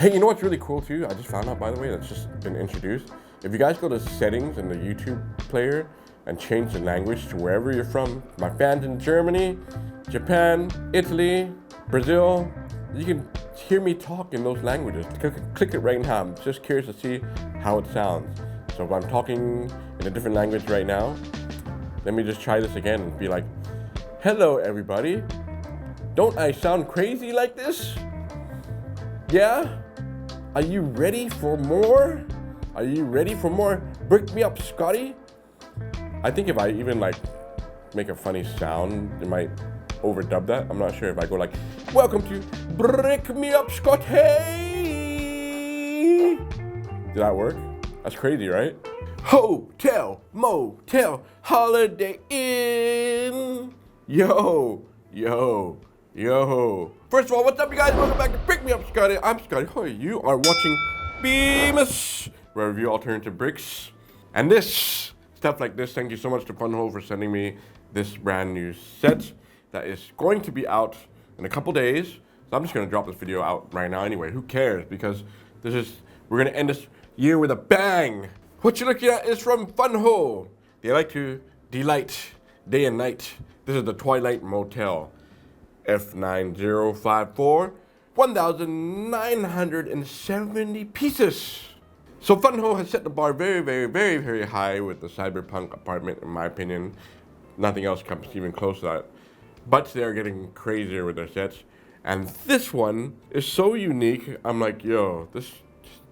Hey, you know what's really cool too? I just found out, by the way, that's just been introduced. If you guys go to settings in the YouTube player and change the language to wherever you're from, my fans in Germany, Japan, Italy, Brazil, you can hear me talk in those languages. Click it right now. I'm just curious to see how it sounds. So if I'm talking in a different language right now, let me just try this again and be like, hello everybody. Don't I sound crazy like this? Yeah? Are you ready for more? Are you ready for more Brickmeupscottie? I think if I even like make a funny sound, it might overdub that. I'm not sure if I go like, welcome to Brickmeupscottie. Did that work? That's crazy, right? Hotel, motel, holiday inn. Yo. First of all, what's up, you guys? Welcome back to Brickmeupscottie. I'm Scottie. Hey, you are watching Bemis, where I review alternative bricks. And this, stuff like this, thank you so much to Funwhole for sending me this brand new set that is going to be out in a couple days. So I'm just gonna drop this video out right now anyway. Who cares? Because we're gonna end this year with a bang. What you're looking at is from Funwhole. They like to delight day and night. This is the Twilight Motel. F9054, 1,970 pieces. So Funwhole has set the bar very high with the cyberpunk apartment, in my opinion. Nothing else comes even close to that. But they're getting crazier with their sets. And this one is so unique. I'm like, yo, this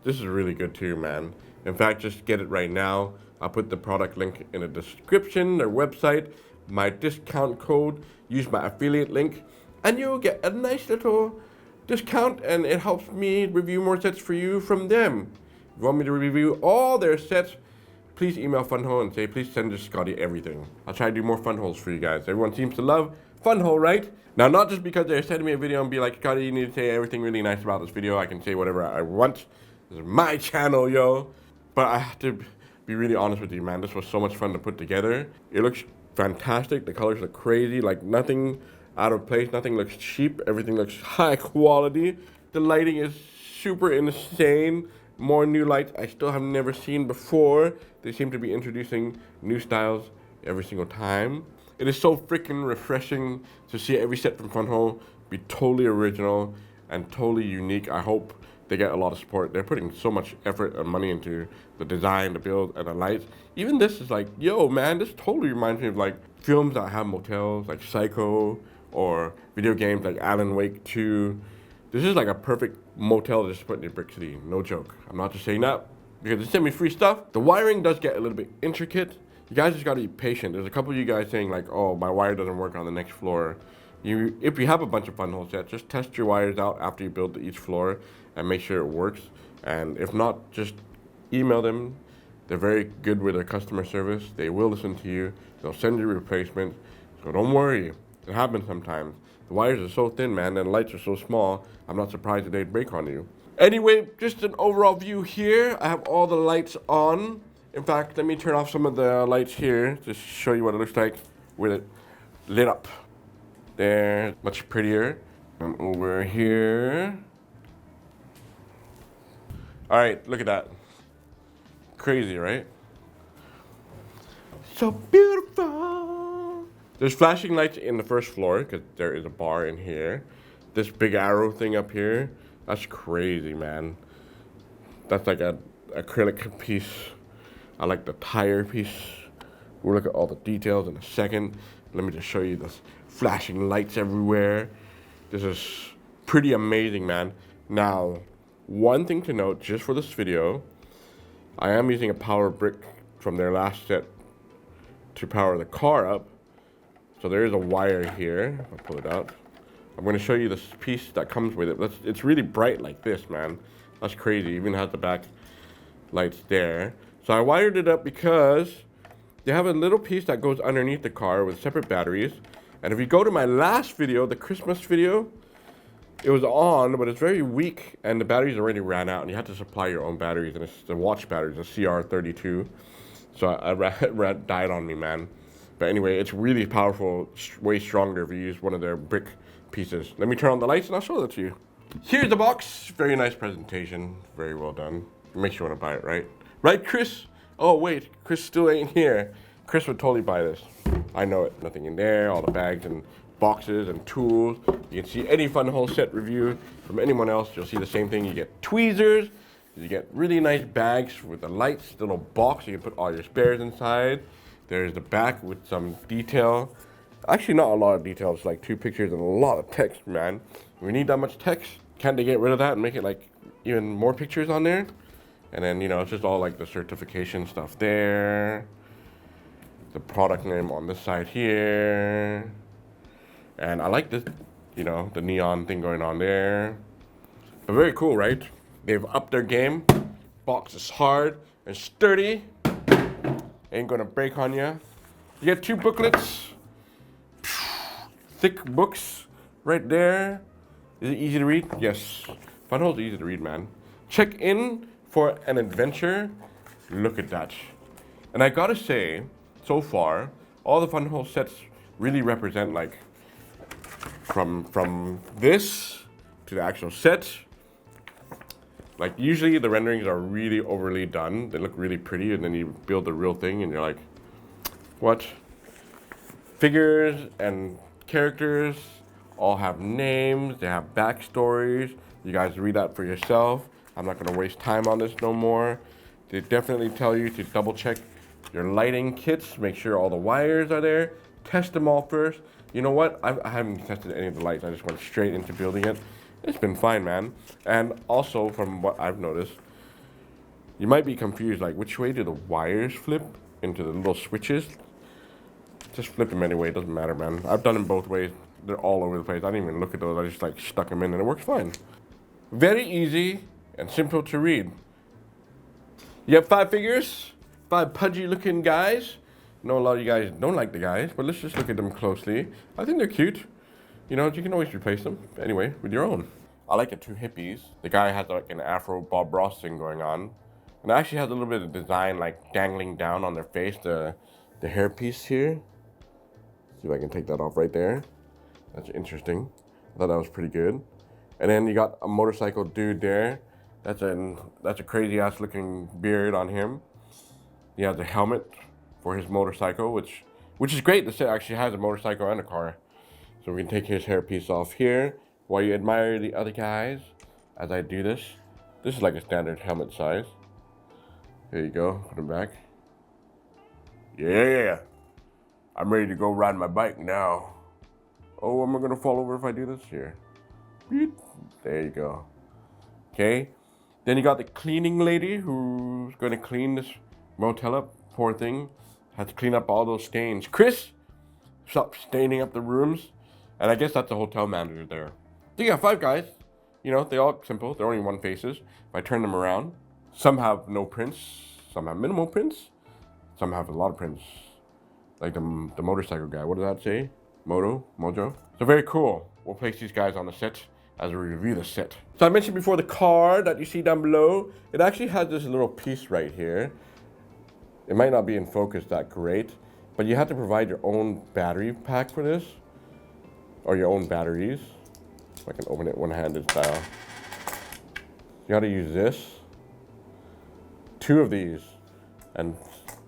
is really good too, man. In fact, just get it right now. I'll put the product link in the description, their website, my discount code, use my affiliate link, and you'll get a nice little discount, and it helps me review more sets for you from them. If you want me to review all their sets, please email Funwhole and say, please send just Scottie everything. I'll try to do more Funwholes for you guys. Everyone seems to love Funwhole, right? Now, not just because they're sending me a video and be like, Scottie, you need to say everything really nice about this video. I can say whatever I want. This is my channel, yo. But I have to be really honest with you, man. This was so much fun to put together. It looks fantastic. The colors look crazy. Like nothing out of place. Nothing looks cheap. Everything looks high quality. The lighting is super insane. More new lights I still have never seen before. They seem to be introducing new styles every single time. It is so freaking refreshing to see every set from Funwhole be totally original and totally unique. I hope they get a lot of support. They're putting so much effort and money into the design, the build, and the lights. Even this is like, yo, man, this totally reminds me of like films that have motels, like Psycho, or video games like Alan Wake 2. This is like a perfect motel to just put in your Brick City. No joke. I'm not just saying that because they send me free stuff. The wiring does get a little bit intricate. You guys just gotta be patient. There's a couple of you guys saying like, oh, my wire doesn't work on the next floor. If you have a bunch of Funwhole sets, just test your wires out after you build each floor and make sure it works. And if not, just email them. They're very good with their customer service. They will listen to you. They'll send you replacements. So don't worry. It happens sometimes. The wires are so thin, man, and the lights are so small. I'm not surprised that they'd break on you. Anyway, just an overall view here. I have all the lights on. In fact, let me turn off some of the lights here to show you what it looks like with it lit up. There, much prettier. And over here. All right, look at that. Crazy, right? So beautiful. There's flashing lights in the first floor because there is a bar in here. This big arrow thing up here, that's crazy, man. That's like an acrylic piece. I like the tire piece. We'll look at all the details in a second. Let me just show you the flashing lights everywhere. This is pretty amazing, man. Now, one thing to note, just for this video, I am using a power brick from their last set to power the car up. So there is a wire here. I'll pull it out. I'm going to show you this piece that comes with it. It's really bright like this, man. That's crazy. Even has the back lights there. So I wired it up because they have a little piece that goes underneath the car with separate batteries. And if you go to my last video, the Christmas video, it was on, but it's very weak, and the batteries already ran out, and you have to supply your own batteries, and it's the watch batteries, the CR32. So I died on me, man. But anyway, it's really powerful, way stronger if you use one of their brick pieces. Let me turn on the lights, and I'll show that to you. Here's the box. Very nice presentation. Very well done. Makes you want to buy it, right? Right, Chris? Oh, wait. Chris still ain't here. Chris would totally buy this. I know it. Nothing in there. All the bags and boxes and tools. You can see any Funwhole set review from anyone else. You'll see the same thing. You get tweezers. You get really nice bags with the lights, little box. You can put all your spares inside. There's the back with some detail. Actually, not a lot of detail. It's like 2 pictures and a lot of text, man. We need that much text. Can't they get rid of that and make it like even more pictures on there? And then, you know, it's just all like the certification stuff there. The product name on this side here. And I like this, you know, the neon thing going on there. But very cool, right? They've upped their game. Box is hard and sturdy. Ain't gonna break on you. You get 2 booklets. Thick books right there. Is it easy to read? Yes. Funwhole's easy to read, man. Check in for an adventure. Look at that. And I gotta say, so far, all the Funwhole sets really represent like from this to the actual set. Like usually the renderings are really overly done. They look really pretty, and then you build the real thing and you're like, what? Figures and characters all have names, they have backstories. You guys read that for yourself. I'm not gonna waste time on this no more. They definitely tell you to double check your lighting kits, make sure all the wires are there, test them all first. You know what? I haven't tested any of the lights. I just went straight into building it. It's been fine, man. And also, from what I've noticed, you might be confused, like which way do the wires flip into the little switches? Just flip them anyway, it doesn't matter, man. I've done them both ways. They're all over the place. I didn't even look at those. I just like stuck them in and it works fine. Very easy and simple to read. You have 5 figures, 5 pudgy looking guys. I know a lot of you guys don't like the guys, but let's just look at them closely. I think they're cute. You know, you can always replace them anyway with your own. I like the 2 hippies. The guy has like an Afro Bob Ross thing going on. And it actually has a little bit of design like dangling down on their face, the hairpiece here. See if I can take that off right there. That's interesting. I thought that was pretty good. And then you got a motorcycle dude there. That's a crazy ass looking beard on him. He has a helmet for his motorcycle, which is great. The set actually has a motorcycle and a car. So we can take his hairpiece off here while you admire the other guys as I do this. This is like a standard helmet size. There you go, put him back. Yeah, I'm ready to go ride my bike now. Oh, am I gonna fall over if I do this here? There you go. Okay, then you got the cleaning lady who's gonna clean this motel up. Poor thing, had to clean up all those stains. Chris, stop staining up the rooms. And I guess that's the hotel manager there. So you got 5 guys. You know, they all look simple. They're only 1 faces. If I turn them around, some have no prints, some have minimal prints, some have a lot of prints. Like the motorcycle guy. What did that say? Mojo. So very cool. We'll place these guys on the set as we review the set. So I mentioned before the car that you see down below. It actually has this little piece right here. It might not be in focus that great, but you have to provide your own battery pack for this. Or your own batteries. If I can open it one-handed style. You gotta use this. 2 of these. And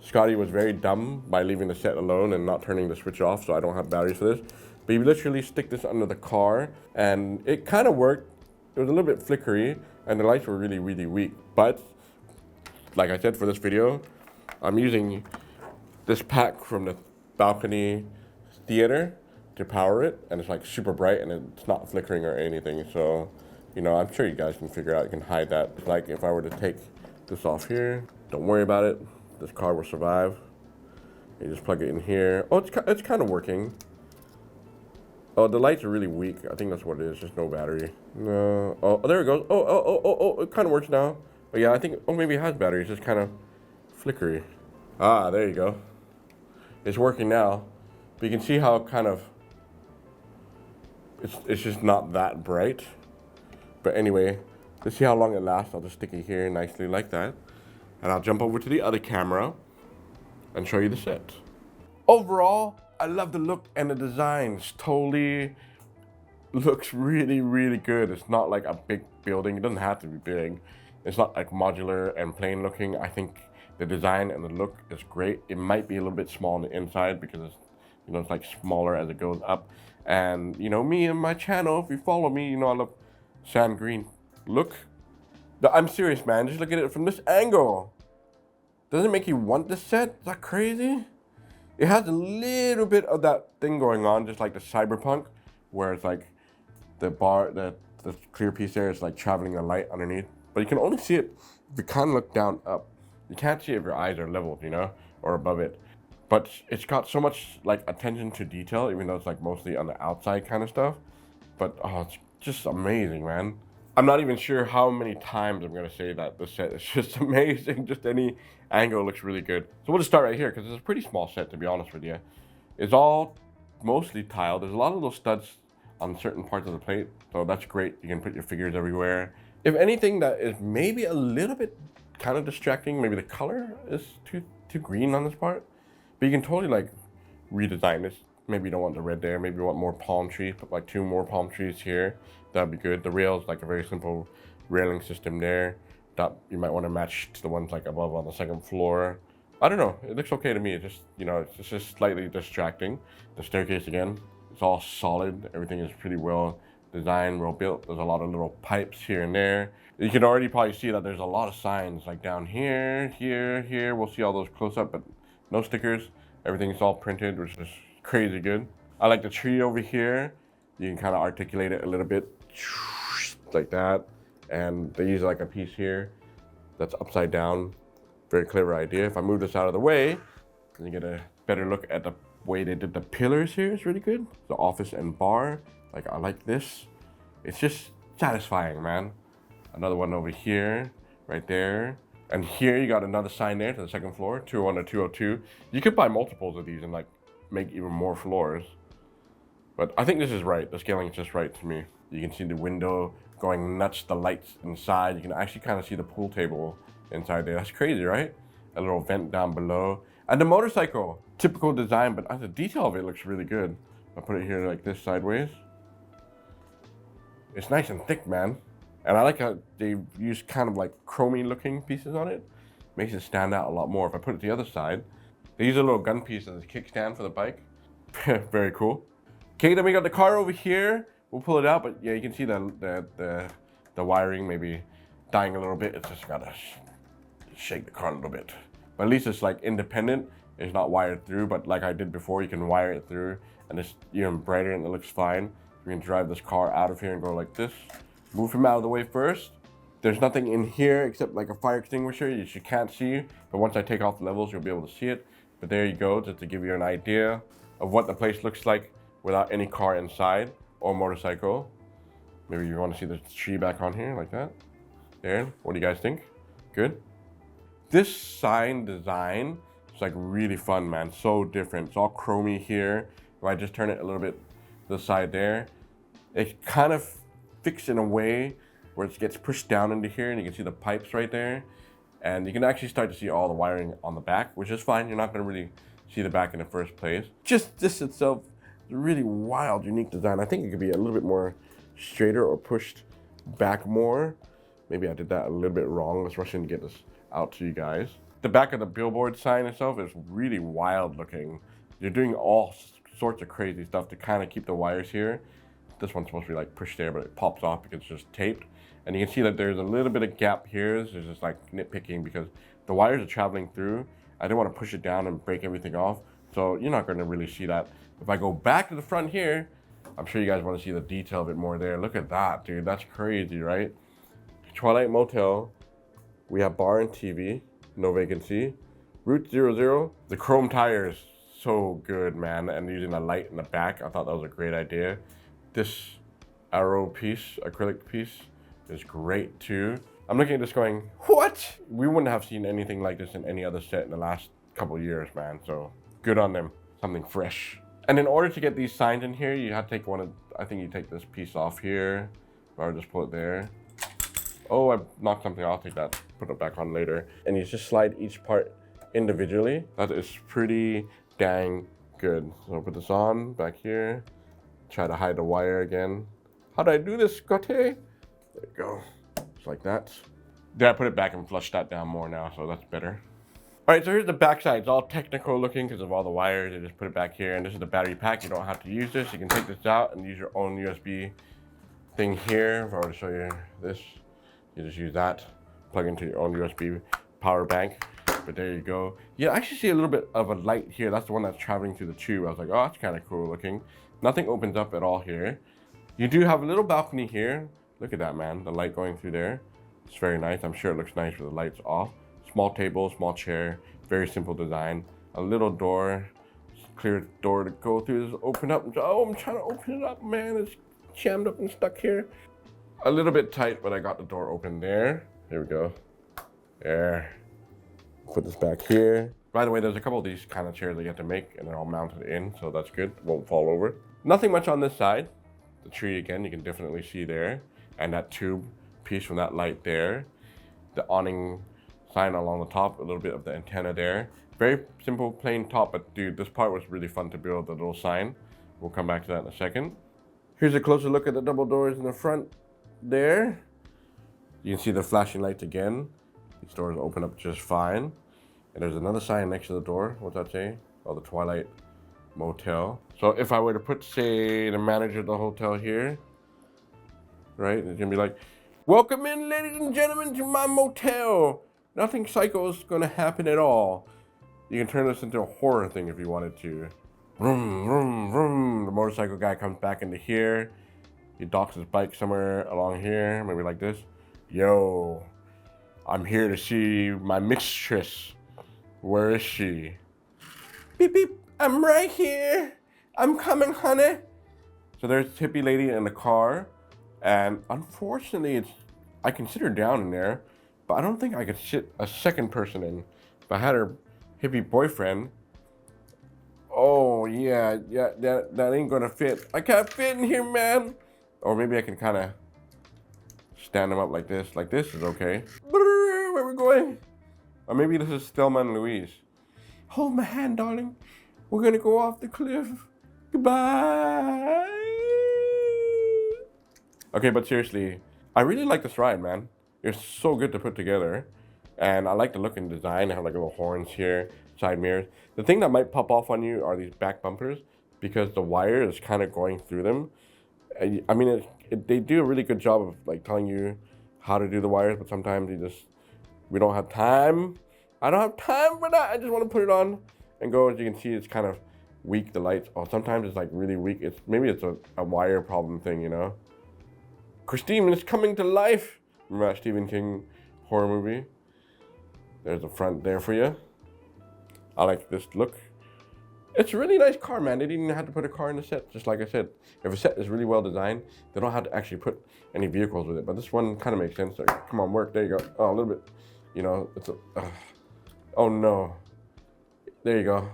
Scottie was very dumb by leaving the set alone and not turning the switch off, so I don't have batteries for this. But you literally stick this under the car, and it kind of worked. It was a little bit flickery, and the lights were really, really weak. But, like I said for this video, I'm using this pack from the balcony theater to power it, and it's like super bright and it's not flickering or anything. So, you know, I'm sure you guys can figure out, you can hide that. Like if I were to take this off here, don't worry about it. This car will survive. You just plug it in here. Oh, it's kind of working. Oh, the lights are really weak. I think that's what it is, just no battery. No, oh, there it goes. Oh, it kind of works now. But yeah, I think, oh, maybe it has battery. It's just kind of flickery. Ah, there you go. It's working now. But you can see how kind of, it's just not that bright. But anyway, let's see how long it lasts. I'll just stick it here nicely like that. And I'll jump over to the other camera and show you the set. Overall, I love the look and the designs. Totally looks really, really good. It's not like a big building. It doesn't have to be big. It's not like modular and plain looking. I think the design and the look is great. It might be a little bit small on the inside because it's, you know, it's like smaller as it goes up. And you know, me and my channel, if you follow me, you know I love sand green. Look, I'm serious, man. Just look at it from this angle. Doesn't it make you want this set? Is that crazy? It has a little bit of that thing going on, just like the Cyberpunk, where it's like the clear piece there is like traveling the light underneath. But you can only see it if you kind of look down up. You can't see it if your eyes are leveled, you know, or above it. But it's got so much like attention to detail, even though it's like mostly on the outside kind of stuff. But oh, it's just amazing, man. I'm not even sure how many times I'm gonna say that the set is just amazing. Just any angle looks really good. So we'll just start right here because it's a pretty small set, to be honest with you. It's all mostly tiled. There's a lot of little studs on certain parts of the plate, so that's great. You can put your figures everywhere. If anything that is maybe a little bit kind of distracting, maybe the color is too green on this part. But you can totally like redesign this. Maybe you don't want the red there. Maybe you want more palm trees. Put like 2 more palm trees here. That'd be good. The rail's like a very simple railing system there. That you might want to match to the ones like above on the 2nd floor. I don't know. It looks okay to me. It just, you know, it's just slightly distracting. The staircase again, it's all solid. Everything is pretty well designed, well built. There's a lot of little pipes here and there. You can already probably see that there's a lot of signs like down here, here. We'll see all those close up, but no stickers. Everything's all printed, which is crazy good. I like the tree over here. You can kind of articulate it a little bit like that. And they use like a piece here that's upside down. Very clever idea. If I move this out of the way, then you get a better look at the way they did the pillars here. It's really good. The office and bar, like I like this. It's just satisfying, man. Another one over here, right there. And here you got another sign there to the 2nd floor, 201 to 202. You could buy multiples of these and like make even more floors. But I think this is right. The scaling is just right to me. You can see the window going nuts, the lights inside. You can actually kind of see the pool table inside there. That's crazy, right? A little vent down below. And the motorcycle, typical design, but the detail of it looks really good. I'll put it here like this sideways. It's nice and thick, man. And I like how they use kind of like chromey looking pieces on it. Makes it stand out a lot more. If I put it the other side, they use a little gun piece as a kickstand for the bike. Very cool. Okay, then we got the car over here. We'll pull it out, but yeah, you can see the wiring maybe dying a little bit. It's just gotta shake the car a little bit. But at least it's like independent. It's not wired through, but like I did before, you can wire it through and it's even brighter and it looks fine. We can drive this car out of here and go like this. Move him out of the way first. There's nothing in here except like a fire extinguisher you can't see, but once I take off the levels, you'll be able to see it. But there you go, just to give you an idea of what the place looks like without any car inside or motorcycle. Maybe you want to see the tree back on here like that. There, what do you guys think? Good? This sign design is like really fun, man. So different. It's all chromey here. If I just turn it a little bit to the side there, it kind of fixed in a way where it gets pushed down into here and you can see the pipes right there. And you can actually start to see all the wiring on the back, which is fine. You're not going to really see the back in the first place. Just this itself is a really wild, unique design. I think it could be a little bit more straighter or pushed back more. Maybe I did that a little bit wrong. Let's rush in and get this out to you guys. The back of the billboard sign itself is really wild looking. You're doing all sorts of crazy stuff to kind of keep the wires here. This one's supposed to be like pushed there, but it pops off because it's just taped. And you can see that there's a little bit of gap here. There's just like nitpicking because the wires are traveling through. I didn't want to push it down and break everything off. So you're not going to really see that. If I go back to the front here, I'm sure you guys want to see the detail a bit more there. Look at that, dude. That's crazy, right? Twilight Motel. We have bar and TV. No vacancy. Route 00. The chrome tires. So good, man. And using a light in the back. I thought that was a great idea. This arrow piece, acrylic piece, is great too. I'm looking at this going, what? We wouldn't have seen anything like this in any other set in the last couple of years, man. So good on them. Something fresh. And in order to get these signs in here, you have to take one of, I think you take this piece off here, or just pull it there. Oh, I knocked something off. I'll take that, put it back on later. And you just slide each part individually. That is pretty dang good. So I'll put this on back here. Try to hide the wire again. How do I do this, Scottie? There you go. Just like that. Then I put it back and flush that down more now, so that's better. All right, so here's the back side. It's all technical looking because of all the wires. I just put it back here, and this is the battery pack. You don't have to use this. You can take this out and use your own USB thing here. If I were to show you this, you just use that. Plug into your own USB power bank. But there you go. Yeah, I actually see a little bit of a light here. That's the one that's traveling through the tube. I was like, oh, that's kind of cool looking. Nothing opens up at all here. You do have a little balcony here. Look at that, man. The light going through there. It's very nice. I'm sure it looks nice with the lights off. Small table, small chair, very simple design. A little door, clear door to go through. Just open up. Oh, I'm trying to open it up, man. It's jammed up and stuck here. A little bit tight, but I got the door open there. There we go. There. Put this back here. By the way, there's a couple of these kind of chairs that you have to make, and they're all mounted in, so that's good. It won't fall over. Nothing much on this side. The tree again, you can definitely see there, and that tube piece from that light there. The awning sign along the top, a little bit of the antenna there. Very simple, plain top, but dude, this part was really fun to build, the little sign. We'll come back to that in a second. Here's a closer look at the double doors in the front there. You can see the flashing lights again. These doors open up just fine. And there's another sign next to the door. What's that say? Oh, the Twilight Motel. So if I were to put, say, the manager of the hotel here, right? It's gonna be like, welcome in, ladies and gentlemen, to my motel. Nothing psycho is gonna happen at all. You can turn this into a horror thing if you wanted to. Vroom, vroom, vroom. The motorcycle guy comes back into here. He docks his bike somewhere along here, maybe like this. Yo, I'm here to see my mistress. Where is she? Beep, beep, I'm right here. I'm coming, honey. So there's a hippie lady in the car. And unfortunately, I can sit her down in there, but I don't think I could sit a second person in. If I had her hippie boyfriend, oh yeah, that ain't gonna fit. I can't fit in here, man. Or maybe I can kind of stand them up like this. Like this is okay. Where we going? Or maybe this is Thelma and Louise. Hold my hand, darling. We're gonna go off the cliff. Goodbye. Okay, but seriously, I really like this ride, man. It's so good to put together. And I like the look and design. I have like little horns here, side mirrors. The thing that might pop off on you are these back bumpers because the wire is kind of going through them. I mean, they do a really good job of like telling you how to do the wires, but sometimes we don't have time. I don't have time for that. I just want to put it on and go. As you can see, it's kind of weak, the lights. Oh, sometimes it's like really weak. Maybe it's a wire problem thing, you know? Christine is coming to life. Remember that Stephen King horror movie? There's the front there for you. I like this look. It's a really nice car, man. They didn't even have to put a car in the set, just like I said. If a set is really well designed, they don't have to actually put any vehicles with it. But this one kind of makes sense. Like, come on, work. There you go. Oh, a little bit. You know, oh no. There you go.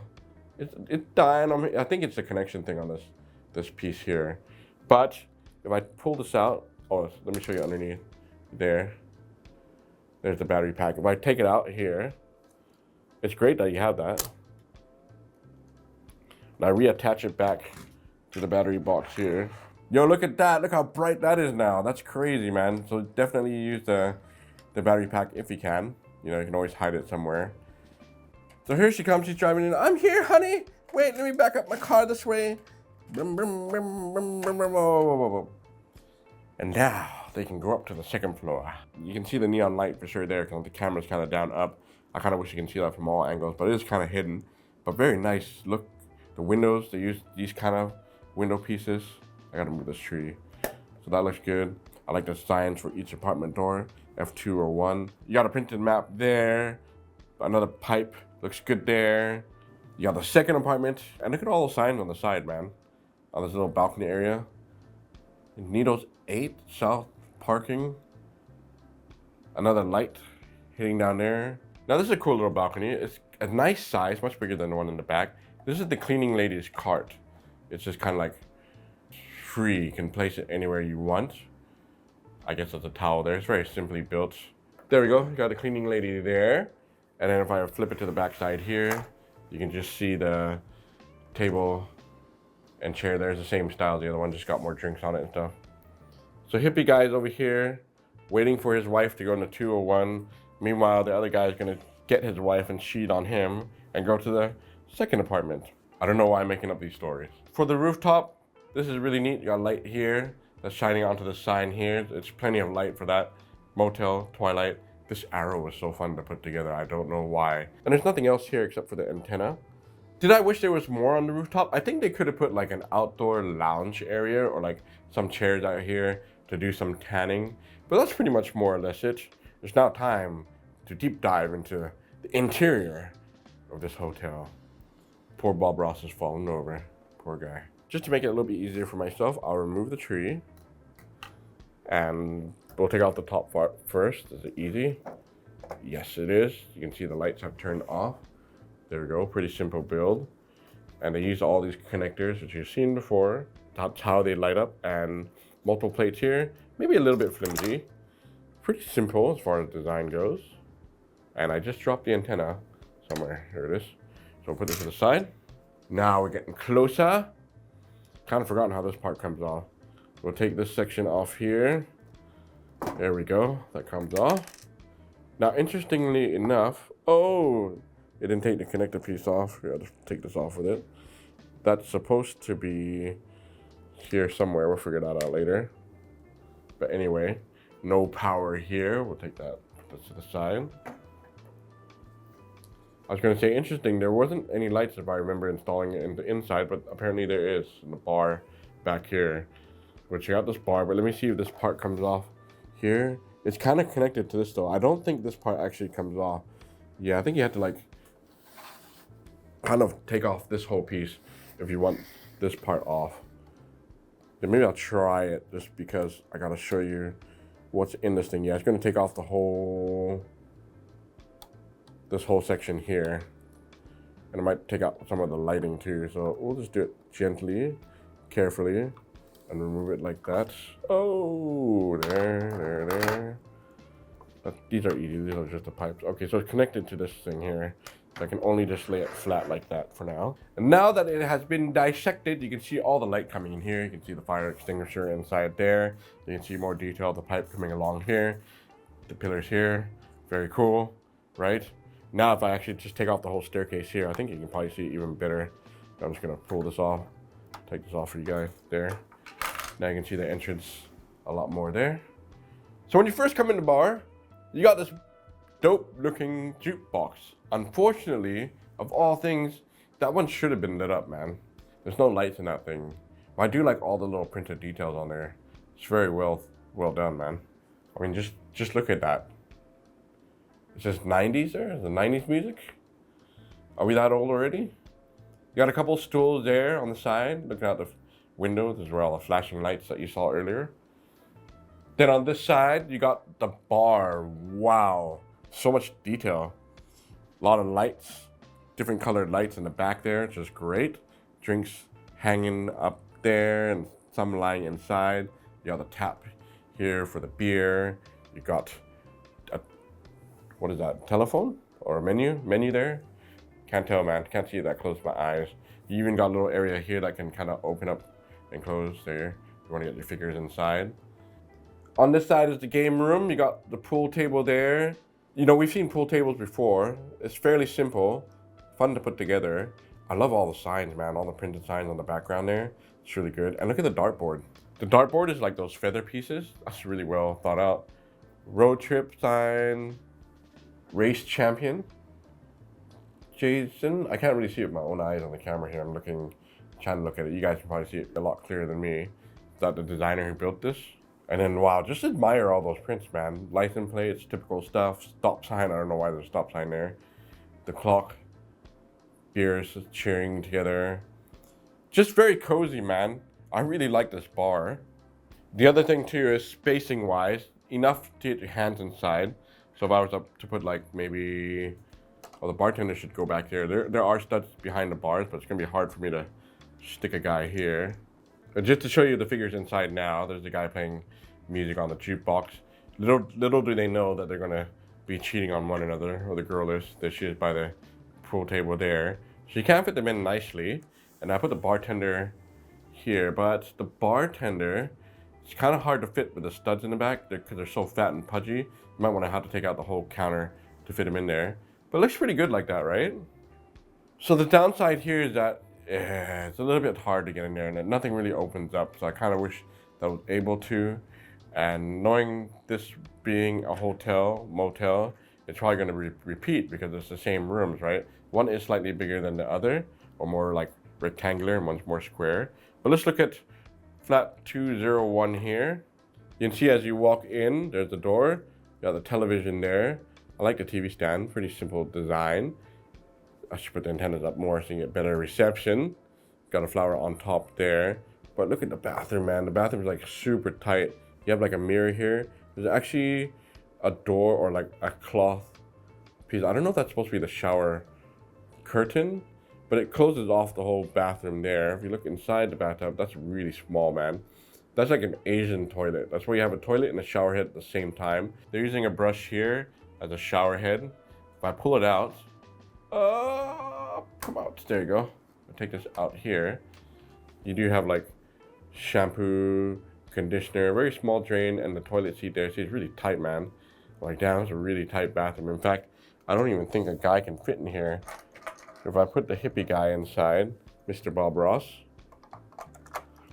It's dying on me. I think it's a connection thing on this piece here. But if I pull this out, oh, let me show you underneath there. There's the battery pack. If I take it out here, it's great that you have that. And I reattach it back to the battery box here. Yo, look at that. Look how bright that is now. That's crazy, man. So definitely use the battery pack if you can. You know, you can always hide it somewhere. So here she comes. She's driving in. I'm here, honey. Wait, let me back up my car this way. And now they can go up to the second floor. You can see the neon light for sure there because the camera's kind of down up. I kind of wish you can see that from all angles, but it is kind of hidden. But very nice. Look, the windows, they use these kind of window pieces. I gotta move this tree. So that looks good. I like the signs for each apartment door, F2 or 1. You got a printed map there. Another pipe, looks good there. You got the second apartment, and look at all the signs on the side, man. On this little balcony area. Needles 8, south parking. Another light hitting down there. Now this is a cool little balcony. It's a nice size, much bigger than the one in the back. This is the cleaning lady's cart. It's just kind of like free. You can place it anywhere you want. I guess that's a towel there. It's very simply built. There we go. You got the cleaning lady there. And then if I flip it to the back side here, you can just see the table and chair there. It's the same style as the other one, just got more drinks on it and stuff. So hippie guy is over here waiting for his wife to go into 201. Meanwhile, the other guy is gonna get his wife and cheat on him and go to the second apartment. I don't know why I'm making up these stories. For the rooftop, this is really neat. You got light here that's shining onto the sign here. It's plenty of light for that. Motel, Twilight. This arrow was so fun to put together. I don't know why. And there's nothing else here except for the antenna. Did I wish there was more on the rooftop? I think they could have put like an outdoor lounge area or like some chairs out here to do some tanning. But that's pretty much more or less it. It's now time to deep dive into the interior of this hotel. Poor Bob Ross has fallen over. Poor guy. Just to make it a little bit easier for myself, I'll remove the tree. And we'll take out the top part first. Is it easy? Yes, it is. You can see the lights have turned off. There we go. Pretty simple build. And they use all these connectors, which you've seen before. That's how they light up. And multiple plates here. Maybe a little bit flimsy. Pretty simple as far as design goes. And I just dropped the antenna somewhere. Here it is. So we'll put this to the side. Now we're getting closer. Kind of forgotten how this part comes off. We'll take this section off here. There we go. That comes off. Now, interestingly enough, oh, it didn't take the connector piece off. Here, I'll just take this off with it. That's supposed to be here somewhere. We'll figure that out later. But anyway, no power here. We'll take that, put this to the side. I was going to say, interesting, there wasn't any lights if I remember installing it in the inside, but apparently there is in the bar back here. We'll check out this bar, but let me see if this part comes off here. It's kind of connected to this though. I don't think this part actually comes off. Yeah, I think you have to like kind of take off this whole piece if you want this part off. Then maybe I'll try it just because I got to show you what's in this thing. Yeah, it's going to take off the whole... this whole section here, and I might take out some of the lighting too, so we'll just do it gently, carefully, and remove it like that. Oh, there. These are easy, these are just the pipes. Okay, so it's connected to this thing here, so I can only just lay it flat like that for now. And now that it has been dissected, you can see all the light coming in here. You can see the fire extinguisher inside there. You can see more detail of the pipe coming along here, the pillars here. Very cool, right? Now if I actually just take off the whole staircase here, I think you can probably see it even better. I'm just gonna pull this off, take this off for you guys there. Now you can see the entrance a lot more there. So when you first come in the bar, you got this dope looking jukebox. Unfortunately, of all things, that one should have been lit up, man. There's no lights in that thing. But I do like all the little printed details on there. It's very well done, man. I mean, just look at that. It's just 90s there? Is it 90s music? Are we that old already? You got a couple stools there on the side, looking out the windows as well, the flashing lights that you saw earlier. Then on this side, you got the bar. Wow, so much detail. A lot of lights, different colored lights in the back there, which is great. Drinks hanging up there and some lying inside. You got the tap here for the beer. You got what is that, telephone or a menu there? Can't tell, man, can't see that close to my eyes. You even got a little area here that can kind of open up and close there. You want to get your figures inside. On this side is the game room. You got the pool table there. You know, we've seen pool tables before. It's fairly simple, fun to put together. I love all the signs, man, all the printed signs on the background there. It's really good. And look at the dartboard. The dartboard is like those feather pieces. That's really well thought out. Road trip sign. Race champion, Jason. I can't really see it with my own eyes on the camera here. I'm trying to look at it. You guys can probably see it a lot clearer than me. Is that the designer who built this? And then, wow, just admire all those prints, man. License plates, typical stuff. Stop sign, I don't know why there's a stop sign there. The clock, beers cheering together. Just very cozy, man. I really like this bar. The other thing too is spacing-wise, enough to get your hands inside. So if I was up to put like maybe, well, the bartender should go back there. There are studs behind the bars, but it's gonna be hard for me to stick a guy here. But just to show you the figures inside now, there's a guy playing music on the jukebox. Little do they know that they're gonna be cheating on one another, or the girl is. There she is by the pool table there. So you can fit them in nicely. And I put the bartender here, but the bartender It's kind of hard to fit with the studs in the back because they're so fat and pudgy. You might want to have to take out the whole counter to fit them in there. But it looks pretty good like that, right? So the downside here is that it's a little bit hard to get in there and nothing really opens up. So I kind of wish that I was able to. And knowing this being a motel, it's probably going to repeat because it's the same rooms, right? One is slightly bigger than the other, or more like rectangular, and one's more square. But let's look at flat 201 here. You can see as you walk in, there's the door. You got the television there. I like the TV stand, pretty simple design. I should put the antennas up more so you get better reception. Got a flower on top there. But look at the bathroom, man. The bathroom is like super tight. You have like a mirror here. There's actually a door or like a cloth piece. I don't know if that's supposed to be the shower curtain, but it closes off the whole bathroom there. If you look inside the bathtub, that's really small, man. That's like an Asian toilet. That's where you have a toilet and a shower head at the same time. They're using a brush here as a shower head. If I pull it out, come out. There you go. I'll take this out here. You do have like shampoo, conditioner, very small drain, and the toilet seat there. See, it's really tight, man. Like, damn, it's a really tight bathroom. In fact, I don't even think a guy can fit in here. If I put the hippie guy inside, Mr. Bob Ross.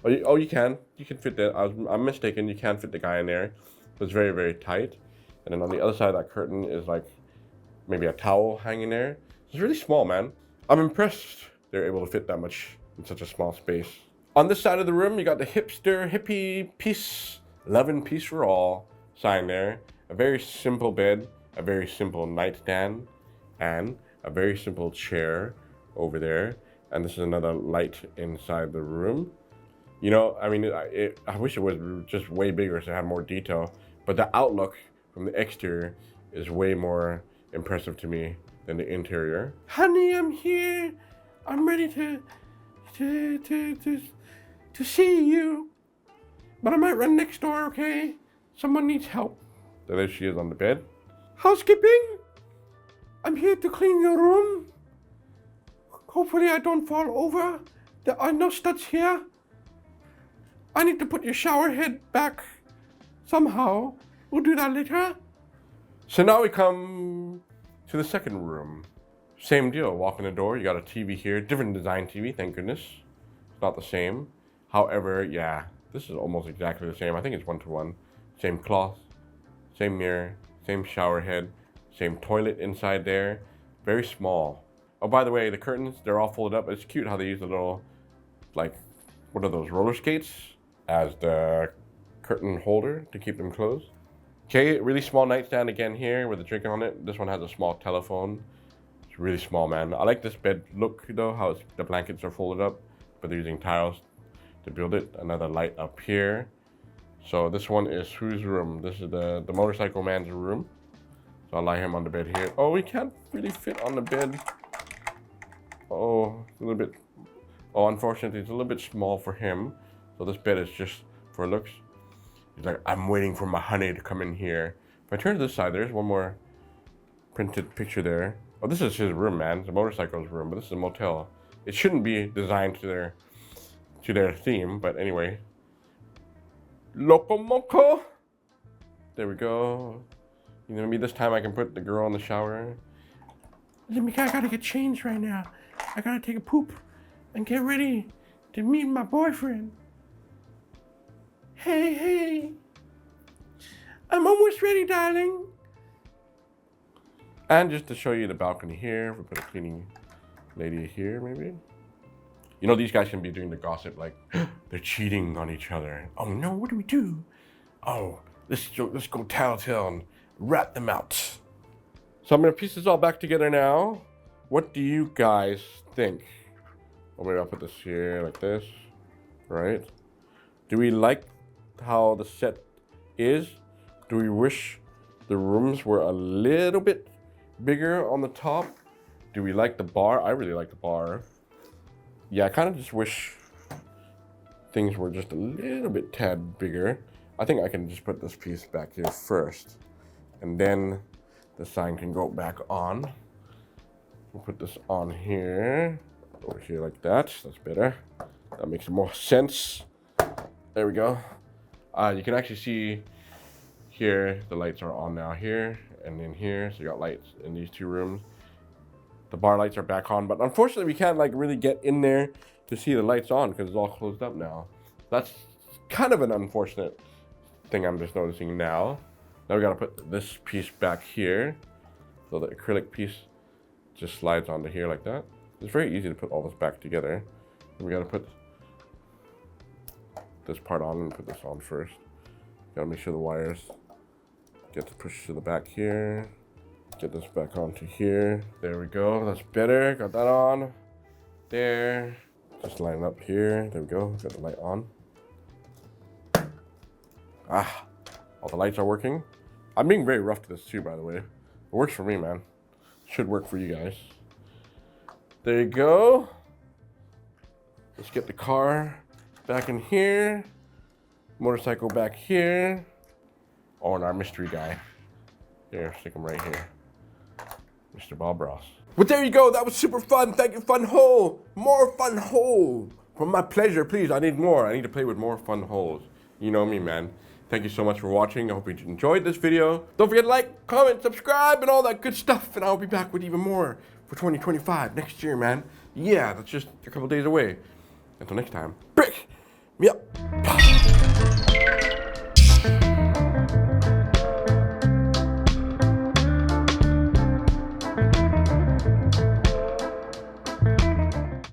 Oh, you can. You can fit that. I'm mistaken. You can fit the guy in there. It's very, very tight. And then on the other side of that curtain is like maybe a towel hanging there. It's really small, man. I'm impressed they're able to fit that much in such a small space. On this side of the room, you got the hipster, hippie, peace, love and peace for all sign there. A very simple bed, a very simple nightstand, and a very simple chair over there. And this is another light inside the room. You know, I mean, I wish it was just way bigger so it had more detail. But the outlook from the exterior is way more impressive to me than the interior. Honey, I'm here. I'm ready to see you. But I might run next door, okay? Someone needs help. So there she is on the bed. Housekeeping? I'm here to clean your room. Hopefully I don't fall over. There are no studs here. I need to put your shower head back somehow. We'll do that later. So now we come to the second room. Same deal, walk in the door, you got a TV here. Different design TV, thank goodness. It's not the same. However, yeah, this is almost exactly the same. I think it's 1-to-1. Same cloth, same mirror, same shower head, same toilet inside there. Very small. Oh, by the way, the curtains, they're all folded up. It's cute how they use a little, like, what are those, roller skates as the curtain holder to keep them closed. Okay, really small nightstand again here with a drink on it. This one has a small telephone. It's really small, man. I like this bed look though, how the blankets are folded up, but they're using tiles to build it. Another light up here. So this one is whose room? This is the motorcycle man's room. So I'll lie him on the bed here. Oh, he can't really fit on the bed. Oh, it's a little bit, oh, unfortunately, it's a little bit small for him. So this bed is just for looks. He's like, I'm waiting for my honey to come in here. If I turn to this side, there's one more printed picture there. Oh, this is his room, man. It's a motorcycle's room, but this is a motel. It shouldn't be designed to their theme, but anyway. Locomoco. There we go. You know, maybe this time I can put the girl in the shower. I gotta get changed right now. I gotta take a poop and get ready to meet my boyfriend. Hey, I'm almost ready, darling. And just to show you the balcony here, we put a cleaning lady here, maybe. You know, these guys can be doing the gossip like, they're cheating on each other. Oh no, what do we do? Oh, let's go tell and rat them out. So I'm gonna piece this all back together now. What do you guys think? Or maybe I'll put this here like this, right? Do we like how the set is? Do we wish the rooms were a little bit bigger on the top? Do we like the bar? I really like the bar. Yeah, I kind of just wish things were just a little bit tad bigger. I think I can just put this piece back here first, and then the sign can go back on. We'll put this on here, over here like that. That's better. That makes more sense. There we go. You can actually see here, the lights are on now here, and in here, so you got lights in these two rooms. The bar lights are back on, but unfortunately we can't like really get in there to see the lights on because it's all closed up now. That's kind of an unfortunate thing I'm just noticing now. Now we gotta put this piece back here. So the acrylic piece just slides onto here like that. It's very easy to put all this back together. And we gotta put this part on and put this on first. Gotta make sure the wires get to push to the back here. Get this back onto here. There we go, that's better. Got that on. There. Just line it up here. There we go, got the light on. Ah, all the lights are working. I'm being very rough to this too, by the way. It works for me, man. Should work for you guys. There you go. Let's get the car back in here. Motorcycle back here. Oh, and our mystery guy. Here, stick him right here. Mr. Bob Ross. But there you go, that was super fun. Thank you, Funwhole. More Funwhole. For my pleasure, please, I need more. I need to play with more Funwholes. You know me, man. Thank you so much for watching. I hope you enjoyed this video. Don't forget to like, comment, subscribe, and all that good stuff. And I'll be back with even more for 2025 next year, man. Yeah, that's just a couple days away. Until next time, brick me up.